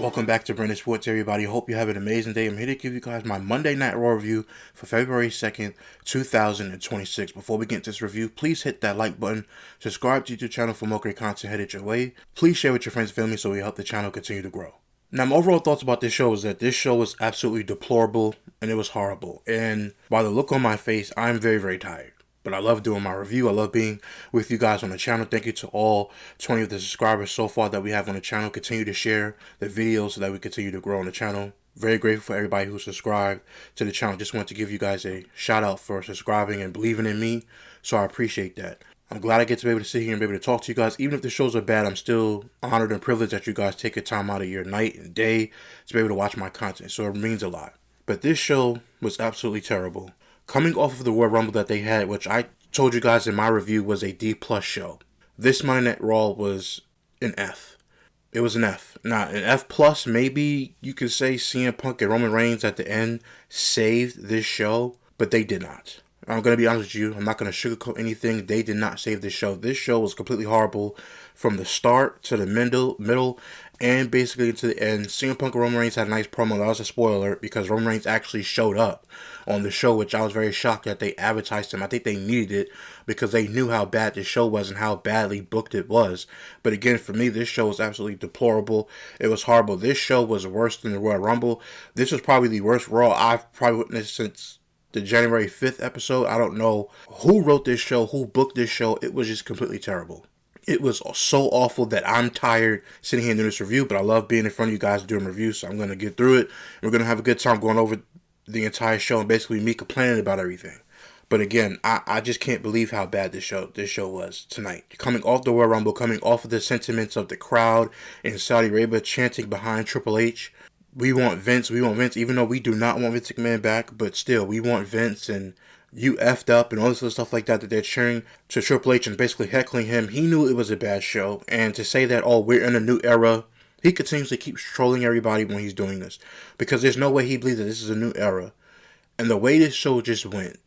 Welcome back to Brandon Sports, everybody. Hope you have an amazing day. I'm here to give you guys my Monday Night Raw review for February 2nd, 2026. Before we get into this review, please hit that like button, subscribe to the YouTube channel for more great content headed your way. Please share with your friends and family so we help the channel continue to grow. Now, my overall thoughts about this show is that this show was absolutely deplorable and it was horrible. And by the look on my face, I'm very, very tired. But I love doing my review. I love being with you guys on the channel. Thank you to all 20 of the subscribers so far that we have on the channel. Continue to share the videos so that we continue to grow on the channel. Very grateful for everybody who subscribed to the channel. Just want to give you guys a shout out for subscribing and believing in me. So I appreciate that. I'm glad I get to be able to sit here and be able to talk to you guys. Even if the shows are bad, I'm still honored and privileged that you guys take your time out of your night and day to be able to watch my content. So it means a lot. But this show was absolutely terrible. Coming off of the Royal Rumble that they had, which I told you guys in my review was a D+ show, this Monday Night Raw was an F. It was an F. Now, an F+, maybe you could say CM Punk and Roman Reigns at the end saved this show, but they did not. I'm going to be honest with you. I'm not going to sugarcoat anything. They did not save this show. This show was completely horrible from the start to the middle, and basically to the end. CM Punk and Roman Reigns had a nice promo. That was a spoiler alert because Roman Reigns actually showed up on the show, which I was very shocked that they advertised him. I think they needed it because they knew how bad the show was and how badly booked it was. But again, for me, this show was absolutely deplorable. It was horrible. This show was worse than the Royal Rumble. This was probably the worst Raw I've probably witnessed since the January 5th episode. I don't know who wrote this show, who booked this show. It was just completely terrible. It was so awful that I'm tired sitting here doing this review, but I love being in front of you guys doing reviews, so I'm going to get through it. We're going to have a good time going over the entire show and basically me complaining about everything. But again, I just can't believe how bad this show was tonight. Coming off the Royal Rumble, coming off of the sentiments of the crowd in Saudi Arabia chanting behind Triple H. We want Vince, even though we do not want Vince McMahon back, but still, we want Vince, and you effed up, and all this other stuff like that they're cheering to Triple H and basically heckling him. He knew it was a bad show, and to say that, oh, we're in a new era, he continuously keeps trolling everybody when he's doing this, because there's no way he believes that this is a new era. And the way this show just went,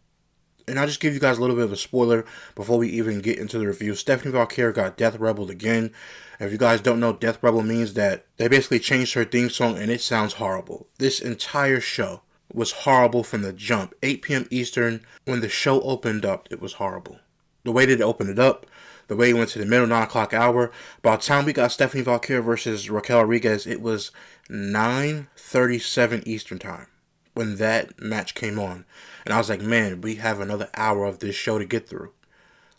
and I'll just give you guys a little bit of a spoiler before we even get into the review. Stephanie Valkyrie got Death Rebel again. If you guys don't know, Death Rebel means that they basically changed her theme song, and it sounds horrible. This entire show was horrible from the jump. 8 p.m. Eastern, when the show opened up, it was horrible. The way that it opened it up, the way it went to the middle 9 o'clock hour, by the time we got Stephanie Valkyrie versus Raquel Rodriguez, it was 9:37 Eastern time when that match came on. And I was like, man, we have another hour of this show to get through.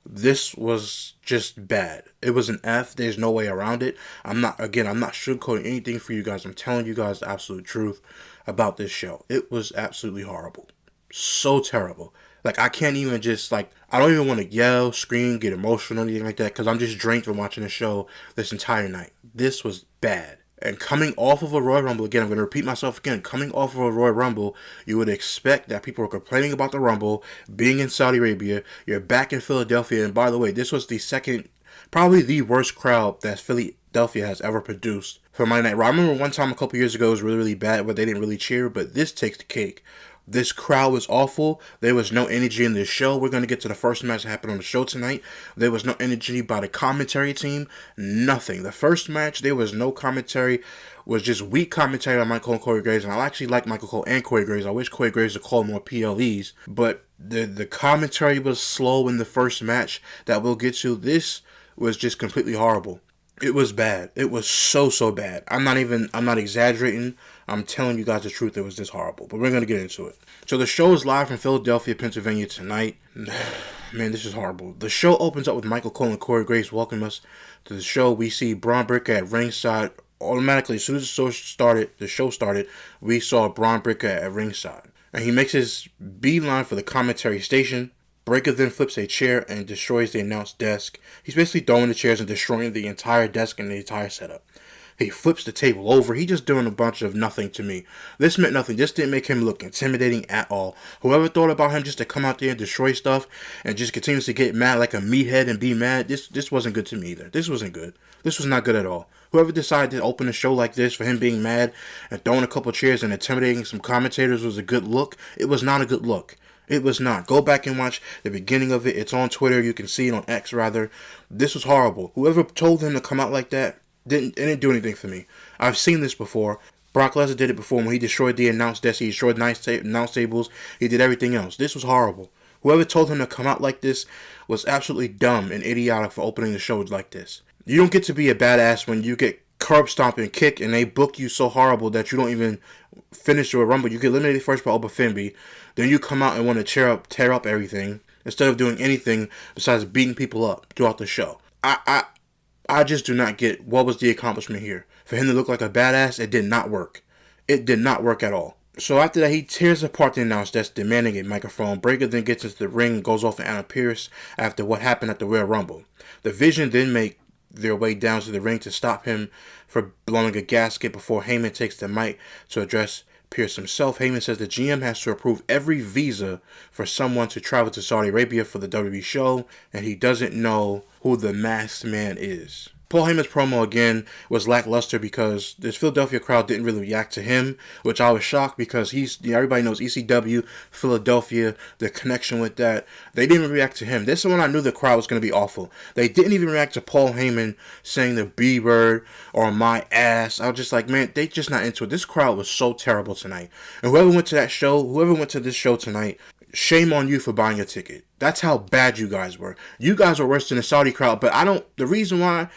This was just bad. It was an F. There's no way around it. I'm not sugarcoating anything for you guys. I'm telling you guys the absolute truth about this show. It was absolutely horrible. So terrible. Like, I can't even I don't even want to yell, scream, get emotional, or anything like that, because I'm just drained from watching the show this entire night. This was bad. And coming off of a Royal Rumble, again, I'm going to repeat myself again, coming off of a Royal Rumble, you would expect that people are complaining about the Rumble, being in Saudi Arabia, you're back in Philadelphia, and by the way, this was the second, probably the worst crowd that Philadelphia has ever produced for Monday Night Raw. I remember one time a couple years ago it was really, really bad, where they didn't really cheer, but this takes the cake. This crowd was awful. There was no energy in this show. We're going to get to the first match that happened on the show tonight. There was no energy by the commentary team. Nothing. The first match, there was no commentary. It was just weak commentary on Michael Cole and Corey Graves. And I actually like Michael Cole and Corey Graves. I wish Corey Graves would call more PLEs. But the commentary was slow in the first match that we'll get to. This was just completely horrible. It was bad. It was so bad. I'm not exaggerating. I'm telling you guys the truth. It was this horrible. But we're going to get into it. So the show is live from Philadelphia, Pennsylvania tonight. Man, this is horrible. The show opens up with Michael Cole and Corey Graves welcoming us to the show. We see Braun Breaker at ringside. Automatically, as soon as the show started, we saw Braun Breaker at ringside. And he makes his beeline for the commentary station. Breaker then flips a chair and destroys the announce desk. He's basically throwing the chairs and destroying the entire desk and the entire setup. He flips the table over. He just doing a bunch of nothing to me. This meant nothing. This didn't make him look intimidating at all. Whoever thought about him just to come out there and destroy stuff and just continues to get mad like a meathead and be mad, this wasn't good to me either. This wasn't good. This was not good at all. Whoever decided to open a show like this for him being mad and throwing a couple chairs and intimidating some commentators was a good look. It was not a good look. It was not. Go back and watch the beginning of it. It's on Twitter. You can see it on X, rather. This was horrible. Whoever told him to come out like that, didn't do anything for me. I've seen this before. Brock Lesnar did it before when he destroyed the announce desk. He destroyed announce tables. He did everything else. This was horrible. Whoever told him to come out like this was absolutely dumb and idiotic for opening the show like this. You don't get to be a badass when you get curb stomp and kick and they book you so horrible that you don't even finish your Rumble. You get eliminated first by Oba Fimby. Then you come out and want to tear up everything instead of doing anything besides beating people up throughout the show. I just do not get what was the accomplishment here. For him to look like a badass, it did not work. It did not work at all. So after that, he tears apart the announce desk, demanding a microphone. Breakker then gets into the ring and goes off at Adam Pearce after what happened at the Royal Rumble. The Vision then make their way down to the ring to stop him for blowing a gasket before Heyman takes the mic to address Pearce himself. Heyman says the GM has to approve every visa for someone to travel to Saudi Arabia for the WWE show, and he doesn't know who the masked man is. Paul Heyman's promo again was lackluster because this Philadelphia crowd didn't really react to him, which I was shocked because everybody knows ECW, Philadelphia, the connection with that. They didn't even react to him. This is when I knew the crowd was going to be awful. They didn't even react to Paul Heyman saying the B-Bird or my ass. I was just like, man, they just not into it. This crowd was so terrible tonight. And whoever went to this show tonight, shame on you for buying a ticket. That's how bad you guys were. You guys are worse than the Saudi crowd, but the reason why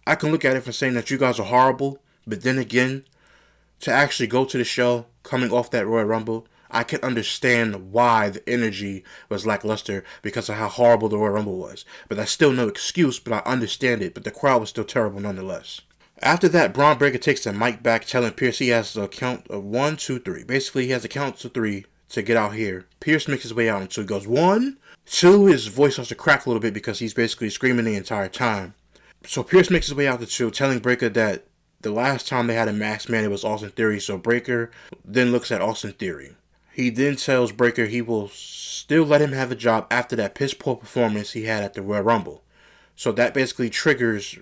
I can look at it from saying that you guys are horrible, but then again, to actually go to the show, coming off that Royal Rumble, I can understand why the energy was lackluster because of how horrible the Royal Rumble was. But that's still no excuse, but I understand it, but the crowd was still terrible nonetheless. After that, Braun Breakker takes the mic back, telling Pearce he has a count of 1, 2, 3. Basically, he has a count to 3 to get out here. Pearce makes his way out until he goes 1, 2. His voice starts to crack a little bit because he's basically screaming the entire time. So Pearce makes his way out to 2, telling Breakker that the last time they had a masked man, it was Austin Theory. So Breakker then looks at Austin Theory. He then tells Breakker he will still let him have a job after that piss poor performance he had at the Royal Rumble. So that basically triggers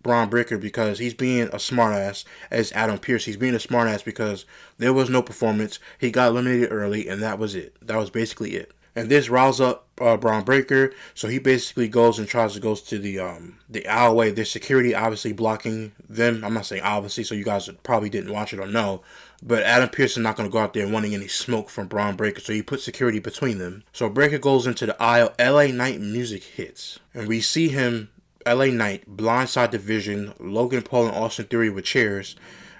Braun Breakker because he's being a smartass as Adam Pearce. He's being a smartass because there was no performance. He got eliminated early, and that was it. That was basically it. And this riles up Braun Breakker, so he basically goes and tries to go to the aisleway. There's security obviously blocking them. I'm not saying obviously, so you guys probably didn't watch it or know. But Adam Pearce is not going to go out there wanting any smoke from Braun Breakker, so he puts security between them. So Breakker goes into the aisle. LA Knight music hits, and we see him, LA Knight, blindside the Vision, Logan Paul and Austin Theory with chairs.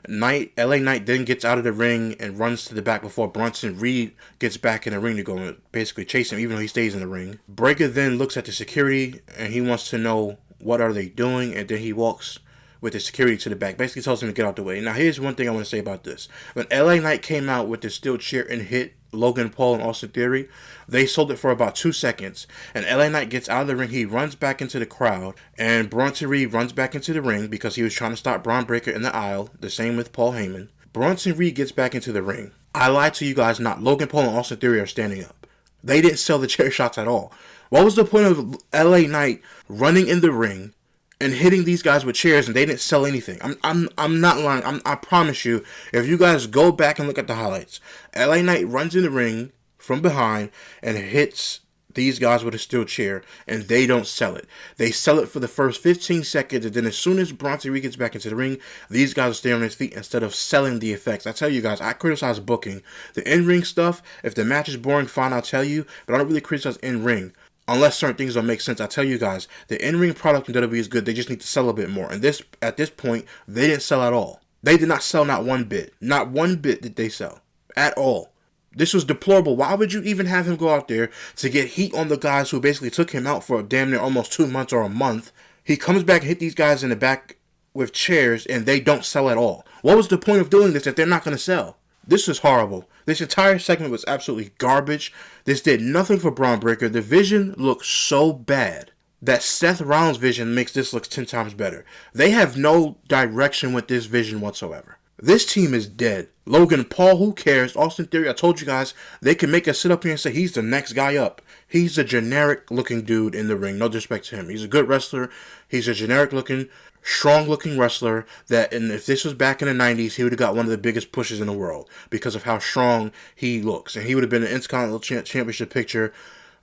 LA Knight then gets out of the ring and runs to the back before Bronson Reed gets back in the ring to go and basically chase him, even though he stays in the ring. Breakker then looks at the security and he wants to know what are they doing, and then he walks with the security to the back, basically tells him to get out the way. Now here's one thing I want to say about this. When LA Knight came out with the steel chair and hit Logan Paul and Austin Theory, they sold it for about 2 seconds, and LA Knight gets out of the ring. He runs back into the crowd, and Bronson Reed runs back into the ring because he was trying to stop Braun Breakker in the aisle. The same with Paul Heyman. Bronson Reed gets back into the ring. I lied to you guys not. Logan Paul and Austin Theory are standing up. They didn't sell the chair shots at all. What was the point of LA Knight running in the ring and hitting these guys with chairs and they didn't sell anything? I'm not lying. I promise you, if you guys go back and look at the highlights, LA Knight runs in the ring from behind and hits these guys with a steel chair, and they don't sell it. They sell it for the first 15 seconds, and then as soon as Bronson Reed gets back into the ring, these guys stay on their feet instead of selling the effects. I tell you guys, I criticize booking. The in-ring stuff, if the match is boring, fine, I'll tell you, but I don't really criticize in-ring. Unless certain things don't make sense. I tell you guys, the in-ring product in WWE is good. They just need to sell a bit more. And at this point, they didn't sell at all. They did not sell not one bit. Not one bit did they sell. At all. This was deplorable. Why would you even have him go out there to get heat on the guys who basically took him out for damn near almost 2 months or a month? He comes back and hit these guys in the back with chairs, and they don't sell at all. What was the point of doing this if they're not going to sell? This is horrible. This entire segment was absolutely garbage. This did nothing for Braun Breakker. The Vision looks so bad that Seth Rollins' Vision makes this look 10 times better. They have no direction with this Vision whatsoever. This team is dead. Logan Paul, who cares? Austin Theory, I told you guys, they can make us sit up here and say he's the next guy up. He's a generic looking dude in the ring. No disrespect to him. He's a good wrestler. He's a generic looking, strong looking wrestler that, and if this was back in the 90s, he would have got one of the biggest pushes in the world because of how strong he looks. And he would have been an Intercontinental Championship picture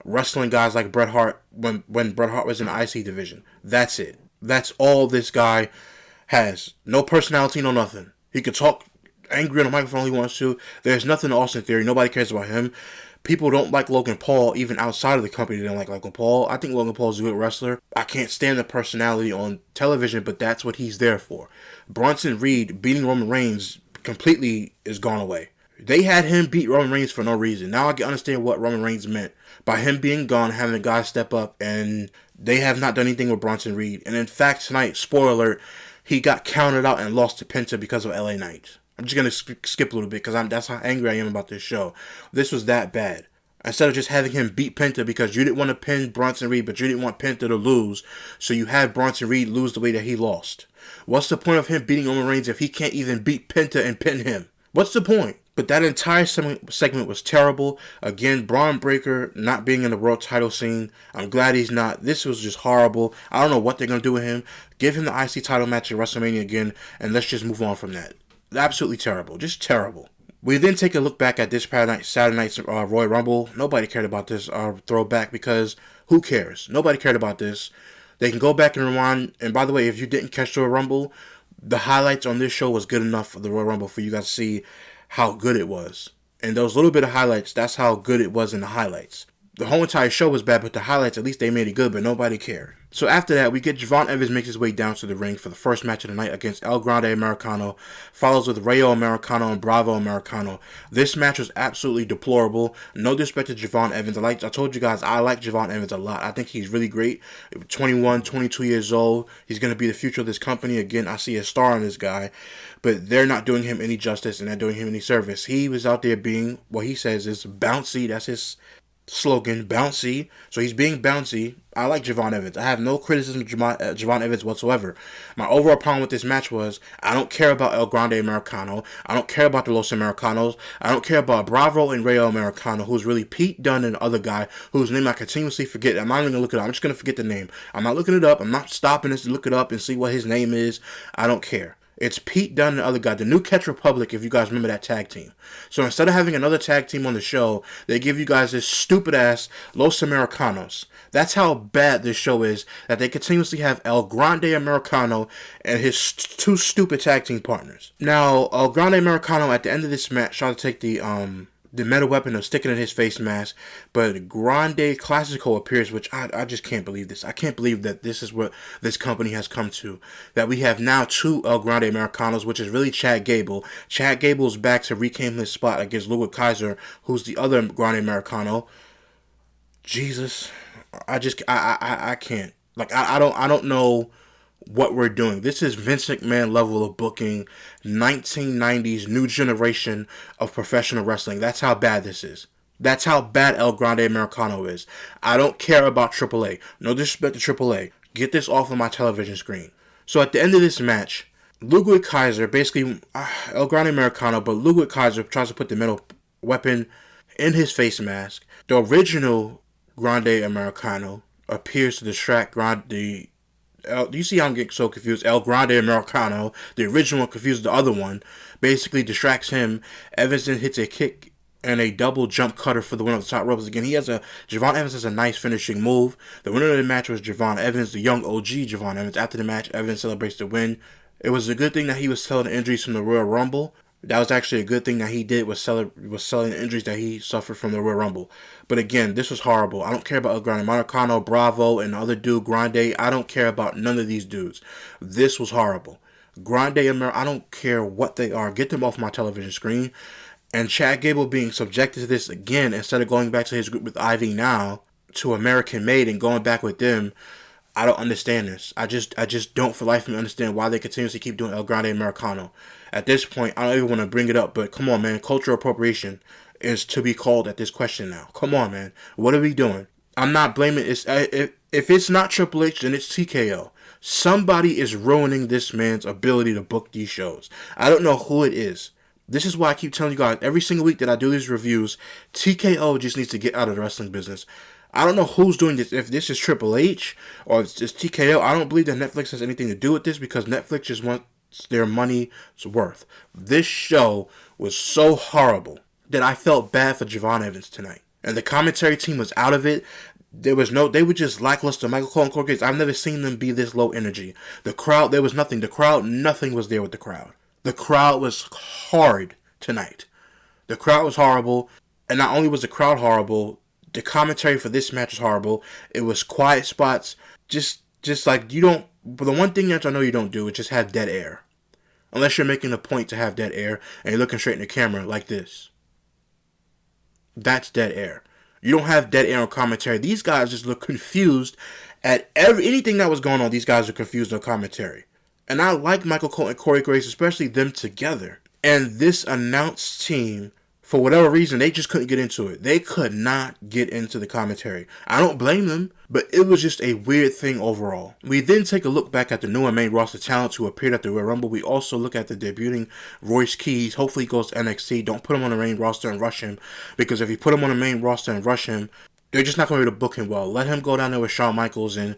wrestling guys like Bret Hart when Bret Hart was in the IC division. That's it. That's all this guy has no personality, no nothing. He could talk angry on the microphone if he wants to. There's nothing to Austin Theory. Nobody cares about him. People don't like Logan Paul, even outside of the company. They don't like Logan Paul. I think Logan Paul is a good wrestler. I can't stand the personality on television, but that's what he's there for. Bronson Reed beating Roman Reigns completely is gone away. They had him beat Roman Reigns for no reason. Now I can understand what Roman Reigns meant by him being gone, having a guy step up, and they have not done anything with Bronson Reed. And in fact, tonight, spoiler alert, he got counted out and lost to Penta because of LA Knight. I'm just going to skip a little bit because that's how angry I am about this show. This was that bad. Instead of just having him beat Penta because you didn't want to pin Bronson Reed, but you didn't want Penta to lose, so you had Bronson Reed lose the way that he lost. What's the point of him beating Roman Reigns if he can't even beat Penta and pin him? What's the point? But that entire segment was terrible. Again, Braun Breaker not being in the world title scene. I'm glad he's not. This was just horrible. I don't know what they're going to do with him. Give him the IC title match at WrestleMania again, and let's just move on from that. Absolutely terrible. Just terrible. We then take a look back at this Saturday night's Royal Rumble. Nobody cared about this throwback because who cares? Nobody cared about this. They can go back and rewind. And by the way, if you didn't catch the Royal Rumble, the highlights on this show was good enough for the Royal Rumble for you guys to see how good it was. And those little bit of highlights, that's how good it was in the highlights. The whole entire show was bad, but the highlights, at least they made it good, but nobody cared. So after that, we get Javon Evans makes his way down to the ring for the first match of the night against El Grande Americano, follows with Rayo Americano and Bravo Americano. This match was absolutely deplorable. No disrespect to Javon Evans. I told you guys, I like Javon Evans a lot. I think he's really great. 21, 22 years old. He's going to be the future of this company. Again, I see a star in this guy, but they're not doing him any justice and not doing him any service. He was out there being, what he says is bouncy. That's his slogan, bouncy. So he's being bouncy. I like Javon Evans. I have no criticism of Javon Evans whatsoever. My overall problem with this match was I don't care about El Grande Americano. I don't care about the Los Americanos. I don't care about Bravo and Rayo Americano, who's really Pete Dunne and the other guy whose name I continuously forget. I'm not even going to look it up. I'm just going to forget the name. I'm not looking it up. I'm not stopping this to look it up and see what his name is. I don't care. It's Pete Dunne and the other guy, the New Catch Republic, if you guys remember that tag team. So instead of having another tag team on the show, they give you guys this stupid-ass Los Americanos. That's how bad this show is, that they continuously have El Grande Americano and his two stupid tag team partners. Now, El Grande Americano, at the end of this match, tried to take the metal weapon of sticking in his face mask, but Grande Classico appears, which I just can't believe this. I can't believe that this is what this company has come to. That we have now two El Grande Americanos, which is really Chad Gable. Chad Gable's back to reclaim his spot against Ludwig Kaiser, who's the other Grande Americano. Jesus, I can't. Like, I don't know what we're doing. This is Vince McMahon level of booking, 1990s new generation of professional wrestling. That's how bad this is. That's how bad El Grande Americano is. I don't care about AAA. No disrespect to AAA. Get this off of my television screen. So at the end of this match, Ludwig Kaiser, basically El Grande Americano, but Ludwig Kaiser tries to put the metal weapon in his face mask. The original Grande Americano appears to distract do you see how I'm getting so confused? El Grande Americano, the original one, confused the other one, basically distracts him. Evans then hits a kick and a double jump cutter for the win of the top ropes. Again, Javon Evans has a nice finishing move. The winner of the match was Javon Evans, the young OG Javon Evans. After the match, Evans celebrates the win. It was a good thing that he was selling the injuries from the Royal Rumble. That was actually a good thing that he did, was selling the injuries that he suffered from the Royal Rumble. But again, this was horrible. I don't care about El Grande Americano, Bravo, and the other dude, Grande. I don't care about none of these dudes. This was horrible. Grande Americano, I don't care what they are. Get them off my television screen. And Chad Gable being subjected to this again, instead of going back to his group with Ivy Now, to American Made and going back with them, I don't understand this. I just don't for life of me understand why they continuously keep doing El Grande Americano. At this point, I don't even want to bring it up, but come on, man. Cultural appropriation is to be called at this question now. Come on, man. What are we doing? I'm not blaming it. If it's not Triple H, then it's TKO. Somebody is ruining this man's ability to book these shows. I don't know who it is. This is why I keep telling you guys every single week that I do these reviews, TKO just needs to get out of the wrestling business. I don't know who's doing this. If this is Triple H or it's just TKO, I don't believe that Netflix has anything to do with this because Netflix just wants their money's worth. This show was so horrible that I felt bad for Javon Evans tonight. And the commentary team was out of it. They were just lackluster. Michael Cole and Corey Graves, I've never seen them be this low energy. The crowd, there was nothing. The crowd, nothing was there with the crowd. The crowd was hard tonight. The crowd was horrible. And not only was the crowd horrible, the commentary for this match was horrible. It was quiet spots. Just like you don't. But the one thing that I know you don't do is just have dead air. Unless you're making a point to have dead air and you're looking straight in the camera like this. That's dead air. You don't have dead air on commentary. These guys just look confused at anything that was going on. These guys are confused on commentary. And I like Michael Cole and Corey Graves, especially them together. And this announced team, for whatever reason, they just couldn't get into it. They could not get into the commentary. I don't blame them, but it was just a weird thing overall. We then take a look back at the new and main roster talents who appeared at the Royal Rumble. We also look at the debuting Royce Keys. Hopefully he goes to NXT. Don't put him on the main roster and rush him, because if you put him on the main roster and rush him, they're just not going to be able to book him well. Let him go down there with Shawn Michaels and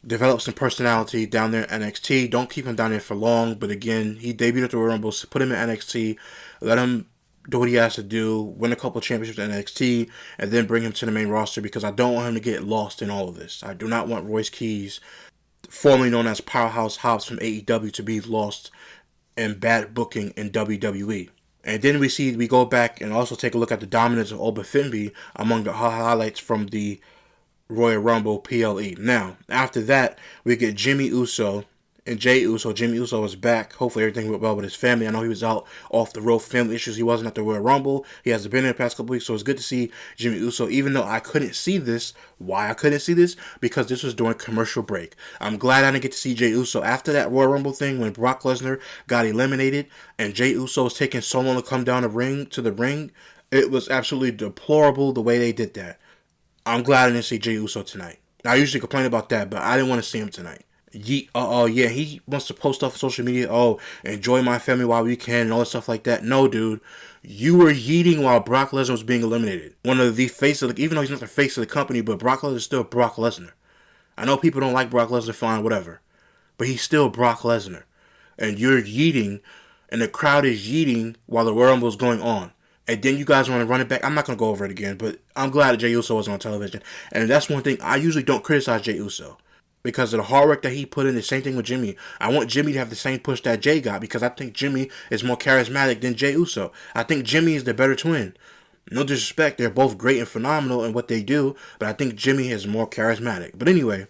develop some personality down there in NXT. Don't keep him down there for long. But again, he debuted at the Royal Rumble. So put him in NXT. Let him do what he has to do, win a couple of championships in NXT, and then bring him to the main roster, because I don't want him to get lost in all of this. I do not want Royce Keys, formerly known as Powerhouse Hobbs from AEW, to be lost in bad booking in WWE. And then we go back and also take a look at the dominance of Oba Fimby among the highlights from the Royal Rumble PLE. Now, after that, we get Jimmy Uso and Jey Uso. Jimmy Uso is back. Hopefully everything went well with his family. I know he was out off the road for family issues. He wasn't at the Royal Rumble. He hasn't been in the past couple weeks, so it's good to see Jimmy Uso. Even though I couldn't see this. Why I couldn't see this? Because this was during commercial break. I'm glad I didn't get to see Jey Uso after that Royal Rumble thing when Brock Lesnar got eliminated and Jey Uso was taking so long to come down to the ring. It was absolutely deplorable the way they did that. I'm glad I didn't see Jey Uso tonight. I usually complain about that, but I didn't want to see him tonight. Yeah, he wants to post stuff on social media. Oh, enjoy my family while we can and all that stuff like that. No, dude. You were yeeting while Brock Lesnar was being eliminated. One of the face of the, even though he's not the face of the company, but Brock Lesnar is still Brock Lesnar. I know people don't like Brock Lesnar, fine, whatever. But he's still Brock Lesnar. And you're yeeting, and the crowd is yeeting while the Royal Rumble is going on. And then you guys want to run it back. I'm not going to go over it again, but I'm glad that Jey Uso was on television. And that's one thing. I usually don't criticize Jey Uso because of the hard work that he put in. The same thing with Jimmy. I want Jimmy to have the same push that Jey got, because I think Jimmy is more charismatic than Jey Uso. I think Jimmy is the better twin. No disrespect, they're both great and phenomenal in what they do, but I think Jimmy is more charismatic. But anyway,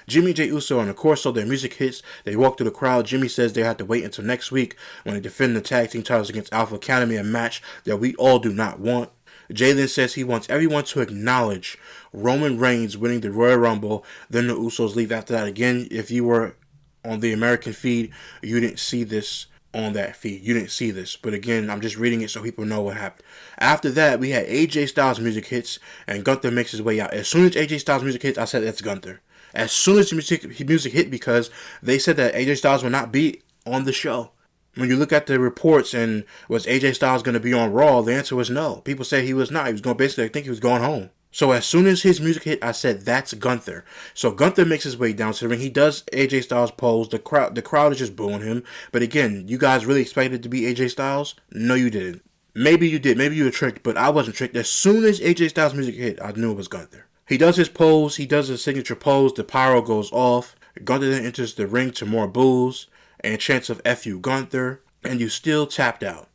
Jimmy and Jey Uso are on the course, so their music hits. They walk through the crowd. Jimmy says they have to wait until next week when they defend the tag team titles against Alpha Academy, a match that we all do not want. Jay then says he wants everyone to acknowledge Roman Reigns winning the Royal Rumble. Then the Usos leave after that. Again, if you were on the American feed, you didn't see this on that feed. You didn't see this. But again, I'm just reading it so people know what happened. After that, we had AJ Styles music hits, and Gunther makes his way out. As soon as AJ Styles music hits, I said that's Gunther. As soon as the music hit, because they said that AJ Styles will not be on the show. When you look at the reports and was AJ Styles going to be on Raw, the answer was no. People said he was not. He was going basically, I think he was going home. So as soon as his music hit, I said that's Gunther. So Gunther makes his way down to the ring. He does AJ Styles pose. The crowd is just booing him. But again, you guys really expected it to be AJ Styles? No, you didn't. Maybe you did. Maybe you were tricked, but I wasn't tricked. As soon as AJ Styles music hit, I knew it was Gunther. He does his pose. He does his signature pose. The pyro goes off. Gunther then enters the ring to more boos and chants of F you Gunther. And you still tapped out.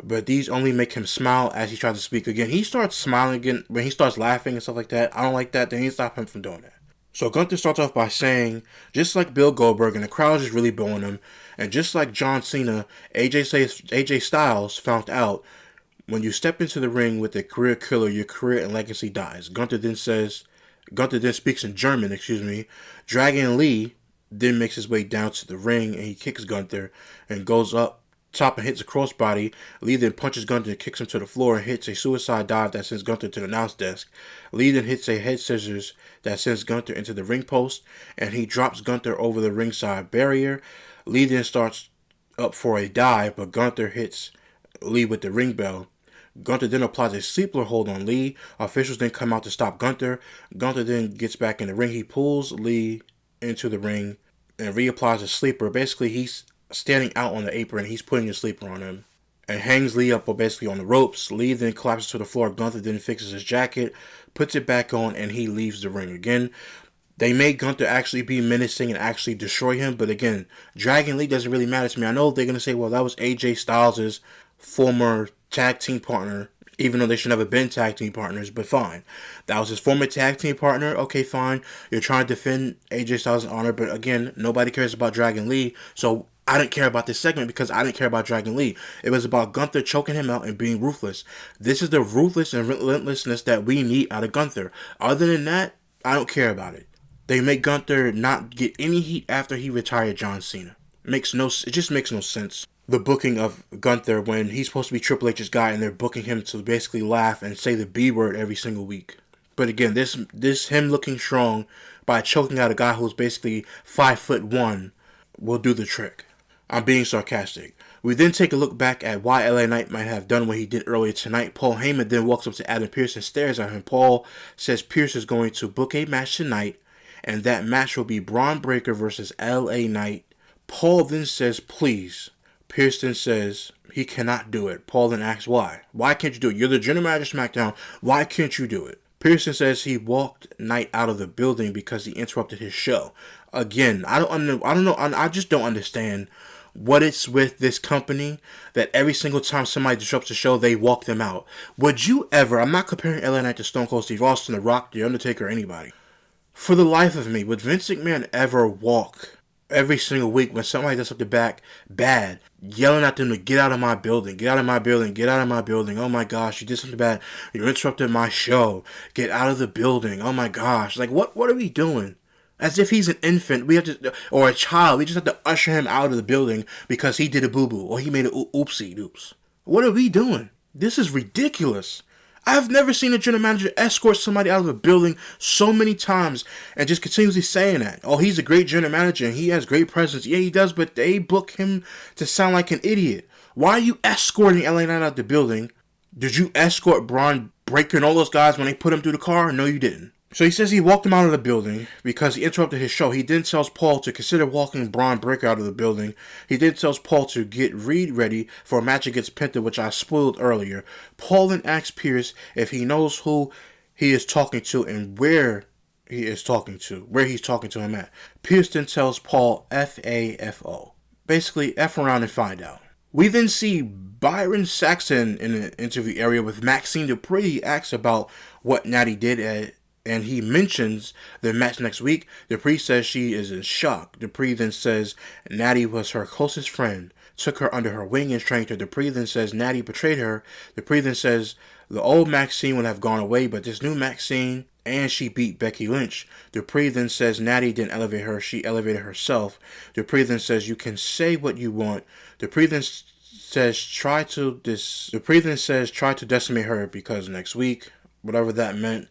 But these only make him smile as he tries to speak again. He starts smiling again when he starts laughing and stuff like that. I don't like that. They need to stop him from doing that. So Gunther starts off by saying, just like Bill Goldberg, and the crowd is really booing him, and just like John Cena, AJ Styles found out, when you step into the ring with a career killer, your career and legacy dies. Gunther then speaks in German, Dragon Lee then makes his way down to the ring, and he kicks Gunther and goes up top and hits a crossbody. Lee then punches Gunther and kicks him to the floor and hits a suicide dive that sends Gunther to the announce desk. Lee then hits a head scissors that sends Gunther into the ring post, and he drops Gunther over the ringside barrier. Lee then starts up for a dive, but Gunther hits Lee with the ring bell. Gunther then applies a sleeper hold on Lee. Officials then come out to stop Gunther. Gunther then gets back in the ring. He pulls Lee into the ring and reapplies a sleeper. Basically, he's standing out on the apron. He's putting a sleeper on him. and hangs Lee up basically on the ropes. Lee then collapses to the floor. Gunther then fixes his jacket, puts it back on, and he leaves the ring. Again, they made Gunther actually be menacing and actually destroy him, but again, Dragon Lee doesn't really matter to me. I know they're going to say, well, that was AJ Styles' former tag team partner, even though they should never been tag team partners, but fine. That was his former tag team partner. Okay, fine. You're trying to defend AJ Styles' honor, but again, nobody cares about Dragon Lee, so I didn't care about this segment because I didn't care about Dragon Lee. It was about Gunther choking him out and being ruthless. This is the ruthless and relentlessness that we need out of Gunther. Other than that, I don't care about it. They make Gunther not get any heat after he retired John Cena. It just makes no sense. The booking of Gunther when he's supposed to be Triple H's guy and they're booking him to basically laugh and say the B word every single week. But again, this him looking strong by choking out a guy who's basically 5'1" will do the trick. I'm being sarcastic. We then take a look back at why LA Knight might have done what he did earlier tonight. Paul Heyman then walks up to Adam Pearce and stares at him. Paul says Pearce is going to book a match tonight, and that match will be Braun Breaker versus LA Knight. Paul then says, please. Pearce then says he cannot do it. Paul then asks why. Why can't you do it? You're the general manager of SmackDown. Why can't you do it? Pearson says he walked Knight out of the building because he interrupted his show. Again, I don't know. I just don't understand what it's with this company that every single time somebody disrupts the show, they walk them out. Would you ever, I'm not comparing LA Knight to Stone Cold Steve Austin, The Rock, The Undertaker, or anybody. For the life of me, would Vince McMahon ever walk every single week when somebody does something bad, yelling at them to get out of my building, get out of my building, get out of my building. Oh my gosh, you did something bad. You interrupted my show. Get out of the building. Oh my gosh. Like, what are we doing? As if he's an infant, or a child, we just have to usher him out of the building because he did a boo-boo, or he made an oopsie doops. What are we doing? This is ridiculous. I've never seen a general manager escort somebody out of a building so many times and just continuously saying that. Oh, he's a great general manager and he has great presence. Yeah, he does, but they book him to sound like an idiot. Why are you escorting LA Knight out of the building? Did you escort Braun Breaker and all those guys when they put him through the car? No, you didn't. So he says he walked him out of the building because he interrupted his show. He then tells Paul to consider walking Braun Breaker out of the building. He then tells Paul to get Reed ready for a match against Penta, which I spoiled earlier. Paul then asks Pearce if he knows who he is talking to and where he's talking to him at. Pearce then tells Paul F-A-F-O. Basically, F around and find out. We then see Byron Saxton in an interview area with Maxine Dupree. He asks about what Natty did and he mentions the match next week. Dupree says she is in shock. Dupree then says Natty was her closest friend, took her under her wing and trained her. Dupree then says Natty betrayed her. Dupree then says the old Maxine would have gone away, but this new Maxine, and she beat Becky Lynch. Dupree then says Natty didn't elevate her, she elevated herself. Dupree then says you can say what you want. Dupree then says try to decimate her because next week, whatever that meant,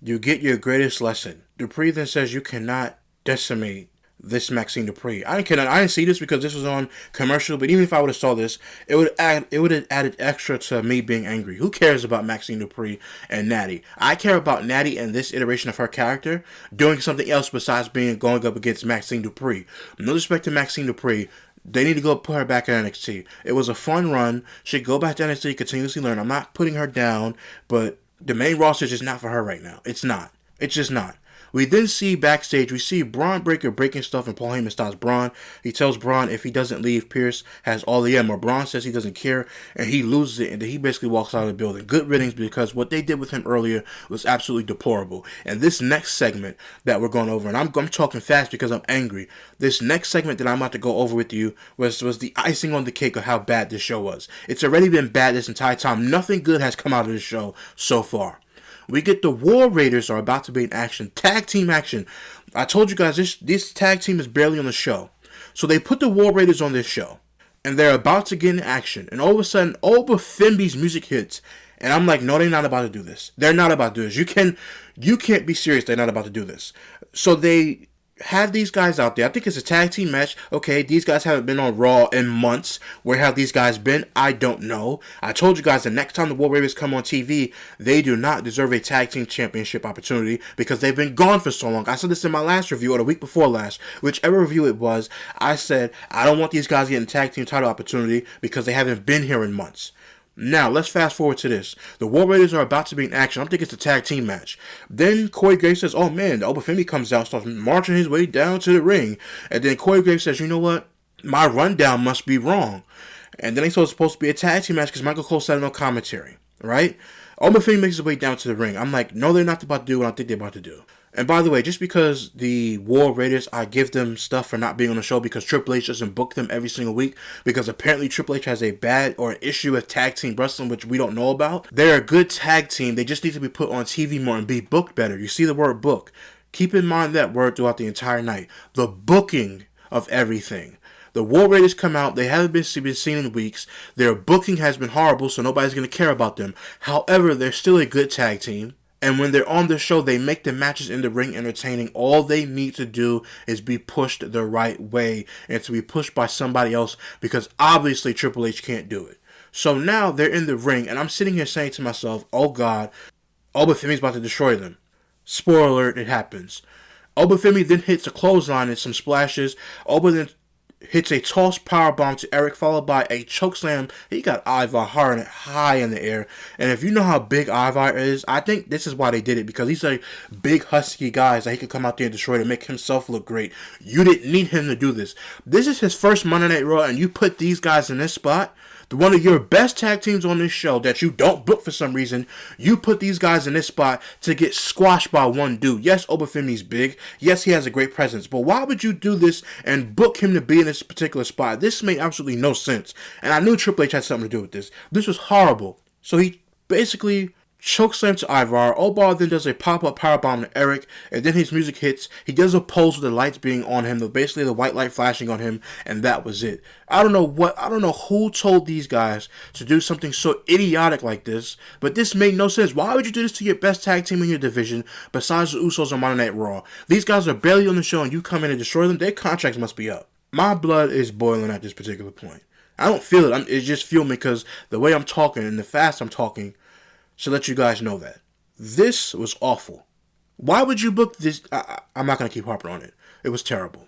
you get your greatest lesson. Dupree then says you cannot decimate this Maxine Dupree. I didn't see this because this was on commercial, but even if I would have saw this, it would have added extra to me being angry. Who cares about Maxine Dupree and Natty? I care about Natty and this iteration of her character doing something else besides going up against Maxine Dupree. No respect to Maxine Dupree. They need to go put her back in NXT. It was a fun run. She'd go back to NXT, continuously learn. I'm not putting her down, but the main roster is just not for her right now. It's not. It's just not. We then see backstage, we see Braun Breaker breaking stuff and Paul Heyman stops Braun. He tells Braun if he doesn't leave, Pearce has all the ammo. Braun says he doesn't care and he loses it and then he basically walks out of the building. Good riddance because what they did with him earlier was absolutely deplorable. And this next segment that we're going over, and I'm talking fast because I'm angry. This next segment that I'm about to go over with you was the icing on the cake of how bad this show was. It's already been bad this entire time. Nothing good has come out of this show so far. We get the War Raiders are about to be in action. Tag team action. I told you guys this tag team is barely on the show. So they put the War Raiders on this show. And they're about to get in action. And all of a sudden, Oba Fimby's music hits. And I'm like, no, they're not about to do this. They're not about to do this. You can't be serious. They're not about to do this. So they have these guys out there. I think it's a tag team match. Okay, these guys haven't been on Raw in months. Where have these guys been? I don't know. I told you guys the next time the War Raiders come on TV, they do not deserve a tag team championship opportunity because they've been gone for so long. I said this in my last review or the week before last, whichever review it was. I said I don't want these guys getting tag team title opportunity because they haven't been here in months. Now, let's fast forward to this. The War Raiders are about to be in action. I'm thinking it's a tag team match. Then Corey Graves says, oh man, the Obafemi comes out, starts marching his way down to the ring. And then Corey Graves says, you know what? My rundown must be wrong. And then they said it's supposed to be a tag team match because Michael Cole said it on commentary, right? Obafemi makes his way down to the ring. I'm like, no, they're not about to do what I think they're about to do. And by the way, just because the War Raiders, I give them stuff for not being on the show because Triple H doesn't book them every single week because apparently Triple H has a bad or an issue with tag team wrestling, which we don't know about. They're a good tag team. They just need to be put on TV more and be booked better. You see the word book. Keep in mind that word throughout the entire night. The booking of everything. The War Raiders come out. They haven't been seen in weeks. Their booking has been horrible, so nobody's going to care about them. However, they're still a good tag team. And when they're on the show, they make the matches in the ring entertaining. All they need to do is be pushed the right way and to be pushed by somebody else because obviously Triple H can't do it. So now they're in the ring and I'm sitting here saying to myself, oh God, Obafemi's about to destroy them. Spoiler alert, it happens. Obafemi then hits a clothesline and some splashes. Oba then hits a toss powerbomb to Eric, followed by a chokeslam. He got Ivar high in the air. And if you know how big Ivar is, I think this is why they did it. Because he's a big, husky guy that he could come out there and destroy to make himself look great. You didn't need him to do this. This is his first Monday Night Raw, and you put these guys in this spot. One of your best tag teams on this show that you don't book for some reason, you put these guys in this spot to get squashed by one dude. Yes, Obafemi's big. Yes, he has a great presence. But why would you do this and book him to be in this particular spot? This made absolutely no sense. And I knew Triple H had something to do with this. This was horrible. So he basically chokeslam to Ivar. Oba then does a pop-up powerbomb to Eric, and then his music hits. He does a pose with the lights being on him, basically the white light flashing on him, and that was it. I don't know who told these guys to do something so idiotic like this, but this made no sense. Why would you do this to your best tag team in your division besides the Usos on Monday Night Raw? These guys are barely on the show and you come in and destroy them. Their contracts must be up. My blood is boiling at this particular point. I don't feel it. It's just fueling because the way I'm talking and the fast I'm talking should let you guys know that. This was awful. Why would you book this? I'm not going to keep harping on it. It was terrible.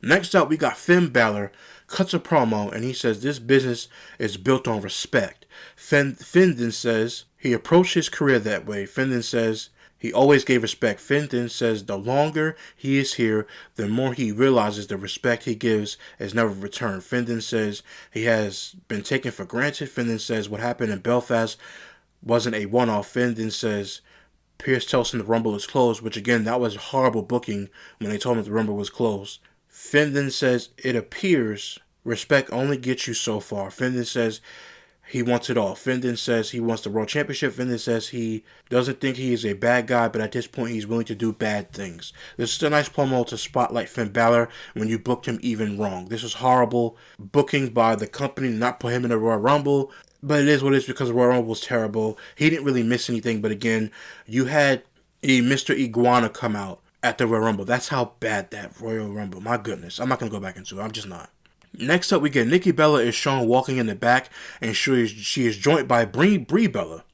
Next up, we got Finn Balor cuts a promo, and he says this business is built on respect. Finn then says he approached his career that way. Finn then says he always gave respect. Finn then says the longer he is here, the more he realizes the respect he gives is never returned. Finn then says he has been taken for granted. Finn then says what happened in Belfast wasn't a one-off. Finn then says Pierce tells him the Rumble is closed, which again, that was horrible booking when they told him the Rumble was closed. Finn then says it appears respect only gets you so far. Finn then says he wants it all. Finn then says he wants the World Championship. Finn then says he doesn't think he is a bad guy, but at this point he's willing to do bad things. This is a nice promo to spotlight Finn Balor when you booked him even wrong. This was horrible booking by the company to not put him in the Royal Rumble. But it is what it is because the Royal Rumble was terrible. He didn't really miss anything. But again, you had Mr. Iguana come out at the Royal Rumble. That's how bad that Royal Rumble. My goodness. I'm not going to go back into it. I'm just not. Next up, we get Nikki Bella is shown walking in the back. And she is joined by Brie Bella.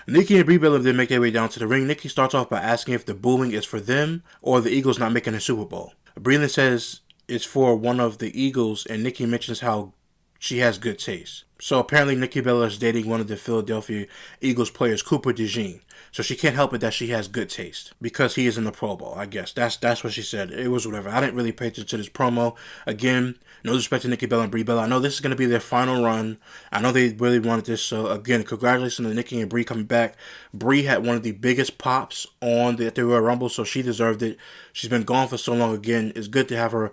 Nikki and Brie Bella then make their way down to the ring. Nikki starts off by asking if the booing is for them or the Eagles not making the Super Bowl. Brie then says it's for one of the Eagles. And Nikki mentions how she has good taste. So apparently Nikki Bella is dating one of the Philadelphia Eagles players, Cooper DeJean. So she can't help it that she has good taste because he is in the Pro Bowl, I guess. That's what she said. It was whatever. I didn't really pay attention to this promo. Again, no disrespect to Nikki Bella and Brie Bella. I know this is going to be their final run. I know they really wanted this. So again, congratulations to Nikki and Brie coming back. Brie had one of the biggest pops on the Royal Rumble, so she deserved it. She's been gone for so long. Again, it's good to have her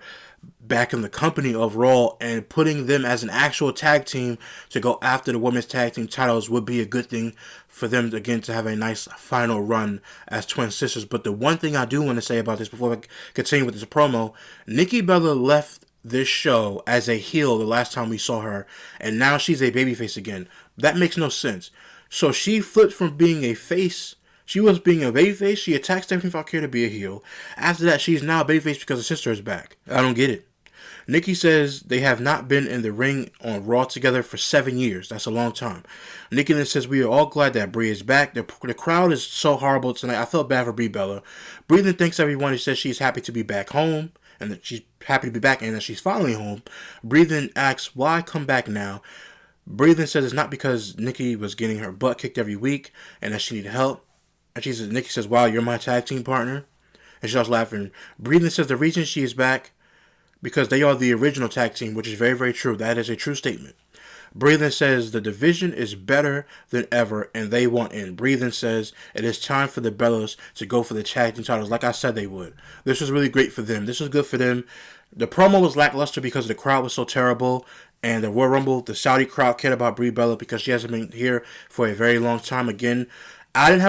back in the company of Raw, and putting them as an actual tag team to go after the women's tag team titles would be a good thing for them, again, to have a nice final run as twin sisters. But the one thing I do want to say about this before I continue with this promo, Nikki Bella left this show as a heel the last time we saw her, and now she's a babyface again. That makes no sense. So she flipped from being a face She was being a babyface. She attacked Stephanie Foucault to be a heel. After that, she's now a babyface because her sister is back. I don't get it. Nikki says they have not been in the ring on Raw together for 7 years. That's a long time. Nikki then says, we are all glad that Brie is back. The crowd is so horrible tonight. I felt bad for Brie Bella. Brie then thanks everyone and says she's happy to be back home and that she's happy to be back and that she's finally home. Brie then asks, why come back now? Brie then says it's not because Nikki was getting her butt kicked every week and that she needed help. And Nikki says, wow, you're my tag team partner? And she starts laughing. Brie then says the reason she is back because they are the original tag team, which is very, very true. That is a true statement. Brie then says the division is better than ever and they want in. Brie then says it is time for the Bellas to go for the tag team titles like I said they would. This was really great for them. This was good for them. The promo was lackluster because the crowd was so terrible. And the Royal Rumble, the Saudi crowd cared about Brie Bella because she hasn't been here for a very long time. Again, I didn't